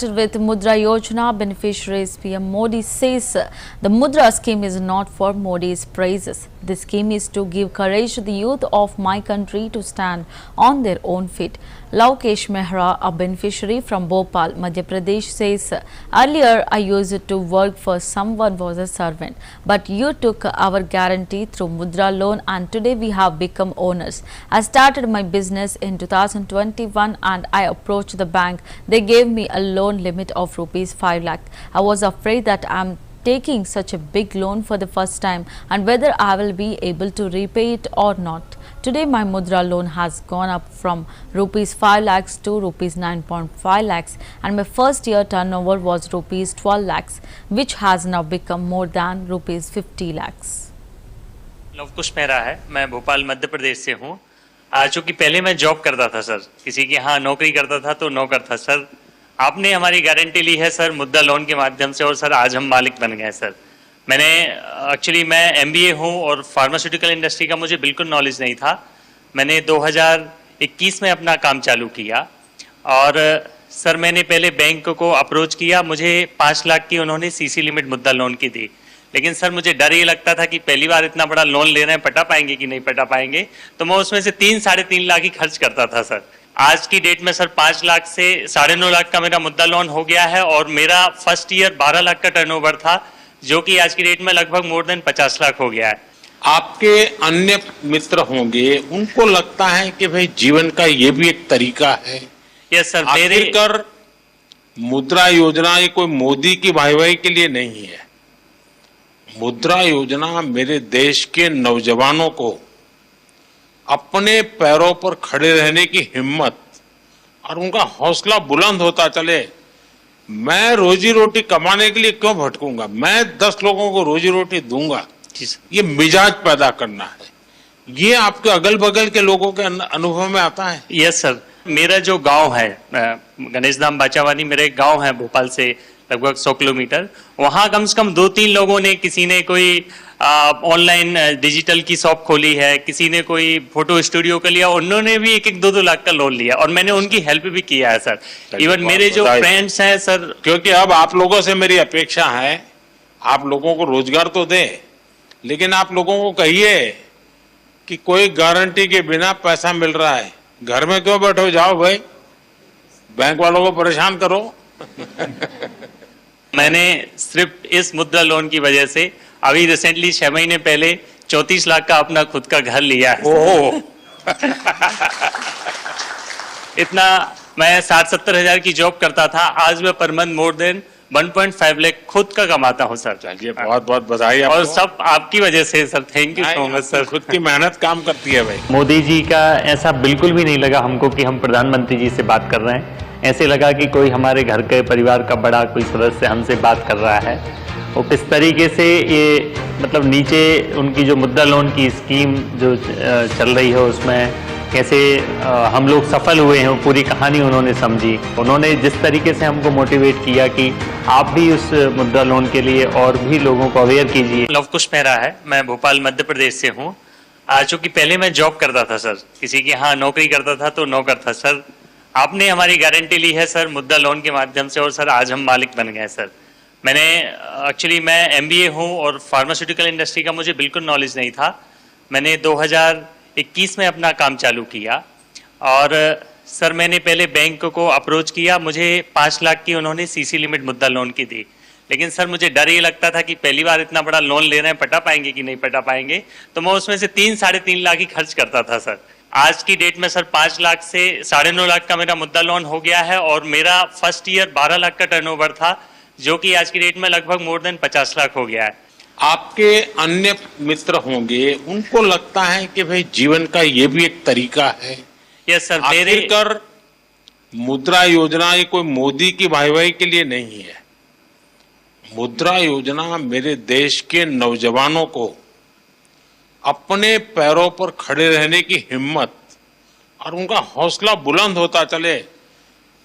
With Mudra Yojana beneficiaries, PM Modi says the Mudra scheme is not for Modi's praises. This scheme is to give courage to the youth of my country to stand on their own feet. Laukesh Mehra, a beneficiary from Bhopal, Madhya Pradesh, says, earlier I used to work for someone was a servant, but you took our guarantee through Mudra loan and today we have become owners. I started my business in 2021 and I approached the bank. They gave me a loan limit of rupees 5 lakh. I was afraid that I am taking such a big loan for the first time and whether I will be able to repay it or not. Today my Mudra loan has gone up from rupees 5 lakhs to rupees 9.5 lakhs and my first year turnover was rupees 12 lakhs which has now become more than rupees 50 lakhs. Lavkush Mehra है, मैं भोपाल मध्य प्रदेश से हूँ। चूँकि पहले मैं job करता था sir, किसी के यहाँ नौकरी करता था तो नौकर था सर। आपने हमारी गारंटी ली है सर मुद्रा लोन के माध्यम से और सर आज हम मालिक बन गए सर। मैं MBA हूँ और फार्मास्यूटिकल इंडस्ट्री का मुझे बिल्कुल नॉलेज नहीं था। मैंने 2021 में अपना काम चालू किया और सर मैंने पहले बैंक को अप्रोच किया, मुझे 5 लाख की उन्होंने CC लिमिट मुद्रा लोन की दी। लेकिन सर मुझे डर ये लगता था कि पहली बार इतना बड़ा लोन ले रहे हैं, पटा पाएंगे कि नहीं पटा पाएंगे, तो मैं उसमें से 3-3.5 लाख ही खर्च करता था सर। आज की डेट में सर 5 लाख से 9.5 लाख का मेरा मुद्रा लोन हो गया है और मेरा फर्स्ट ईयर 12 लाख का टर्नओवर था, जो कि आज की डेट में लगभग मोर देन 50 लाख हो गया है। आपके अन्य मित्र होंगे, उनको लगता है कि भाई जीवन का ये भी एक तरीका है। यस सर, आखिरकार मुद्रा योजना ये कोई मोदी की वाहवाही के लिए नहीं है। मुद्रा योजना मेरे देश के नौजवानों को अपने पैरों पर खड़े रहने की हिम्मत और उनका हौसला बुलंद होता चले। मैं रोजी रोटी कमाने के लिए क्यों भटकूंगा, मैं 10 लोगों को रोजी रोटी दूंगा, ये मिजाज पैदा करना है। ये आपके अगल बगल के लोगों के अनुभव में आता है। यस सर, मेरा जो गांव है गणेश धाम बाचावानी, मेरा एक गांव है भोपाल से लगभग 100 किलोमीटर। वहां कम से कम 2-3 लोगों ने, किसी ने कोई ऑनलाइन डिजिटल की शॉप खोली है, किसी ने कोई फोटो स्टूडियो का लिया, उन्होंने भी 1-2 लाख का लोन लिया और मैंने उनकी हेल्प भी किया है सर। इवन मेरे जो फ्रेंड्स हैं सर, क्योंकि अब आप लोगों से मेरी अपेक्षा है, आप लोगों को रोजगार तो दे, लेकिन आप लोगों को कहिए कि कोई गारंटी के बिना पैसा मिल रहा है, घर में क्यों बैठो, जाओ भाई बैंक वालों को परेशान करो। मैंने सिर्फ इस मुद्रा लोन की वजह से अभी रिसेंटली 6 महीने पहले 34 लाख का अपना खुद का घर लिया है। ओह इतना मैं 60-70 हजार की जॉब करता था, आज मैं per month more than 1.5 lakh खुद का कमाता हूँ सर। चलिए बहुत बहुत बधाई आपको। और सब आपकी वजह से sir, thank you so much sir. खुद की मेहनत काम करती है भाई। मोदी जी का ऐसा बिल्कुल भी नहीं लगा हमको कि हम प्रधानमंत्री जी से बात कर रहे हैं। ऐसे लगा कि कोई हमारे घर के परिवार का बड़ा कोई सदस्य हमसे बात कर रहा है। और किस तरीके से ये मतलब नीचे उनकी जो मुद्रा लोन की स्कीम जो चल रही है उसमें कैसे हम लोग सफल हुए हैं, वो पूरी कहानी उन्होंने समझी। उन्होंने जिस तरीके से हमको मोटिवेट किया कि आप भी उस मुद्रा लोन के लिए और भी लोगों को अवेयर कीजिए। लवकुश मेहरा है, मैं भोपाल मध्य प्रदेश से हूँ। चूँकि पहले मैं जॉब करता था सर, किसी के यहाँ नौकरी करता था तो नौकर था सर। आपने हमारी गारंटी ली है सर मुद्रा लोन के माध्यम से और सर आज हम मालिक बन गए सर। मैं MBA हूँ और फार्मास्यूटिकल इंडस्ट्री का मुझे बिल्कुल नॉलेज नहीं था। मैंने 2021 में अपना काम चालू किया और सर मैंने पहले बैंक को अप्रोच किया, मुझे 5 लाख की उन्होंने CC लिमिट मुद्रा लोन की दी। लेकिन सर मुझे डर ये लगता था कि पहली बार इतना बड़ा लोन ले रहे हैं, पटा पाएंगे कि नहीं पटा पाएंगे, तो मैं उसमें से 3-3.5 लाख ही खर्च करता था सर। आज की डेट में सर 5 लाख से 9.5 लाख का मेरा मुद्रा लोन हो गया है और मेरा फर्स्ट ईयर 12 लाख का टर्नओवर था, जो कि आज की डेट में लगभग मोर देन 50 लाख हो गया है। आपके अन्य मित्र होंगे, उनको लगता है कि भाई जीवन का ये भी एक तरीका है। यस सर, आखिरकार मुद्रा योजना ये कोई मोदी की वाहवाही के लिए नहीं है। मुद्रा योजना मेरे देश के नौजवानों को अपने पैरों पर खड़े रहने की हिम्मत और उनका हौसला बुलंद होता चले।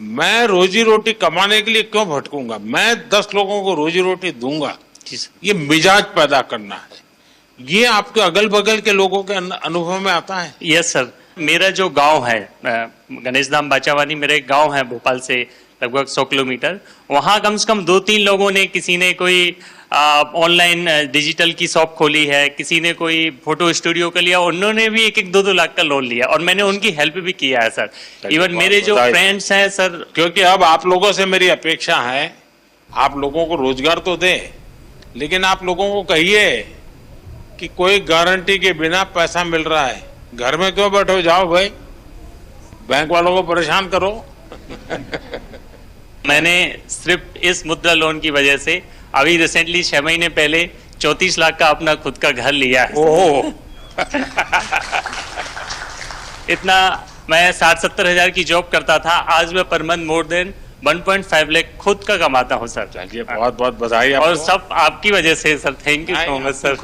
मैं रोजी रोटी कमाने के लिए क्यों भटकूंगा, मैं 10 लोगों को रोजी रोटी दूंगा, ये मिजाज पैदा करना है। ये आपके अगल बगल के लोगों के अनुभव में आता है। यस सर, मेरा जो गांव है गणेश धाम बाचावानी, मेरा एक गांव है भोपाल से लगभग 100 किलोमीटर। वहाँ कम से कम 2-3 लोगों ने, किसी ने कोई ऑनलाइन डिजिटल की शॉप खोली है, किसी ने कोई फोटो स्टूडियो का लिया, उन्होंने भी 1-1, 2-2 लाख का लोन लिया और मैंने उनकी हेल्प भी किया है सर। इवन मेरे जो फ्रेंड्स हैं सर, क्योंकि अब आप लोगों से मेरी अपेक्षा है, आप लोगों को रोजगार तो दे, लेकिन आप लोगों को कहिए कि कोई गारंटी के बिना पैसा मिल रहा है, घर में क्यों बैठो, जाओ भाई, बैंक वालों को परेशान करो। मैंने सिर्फ इस मुद्रा लोन की वजह से अभी रिसेंटली 6 महीने पहले 34 लाख का अपना खुद का घर लिया है। ओह इतना मैं 60-70 हजार की जॉब करता था, आज मैं per month more than 1.5 lakh खुद का कमाता हूँ सर। चलिए, बहुत बहुत बधाई और आपको। सब आपकी वजह से sir. Thank you so much sir. खुद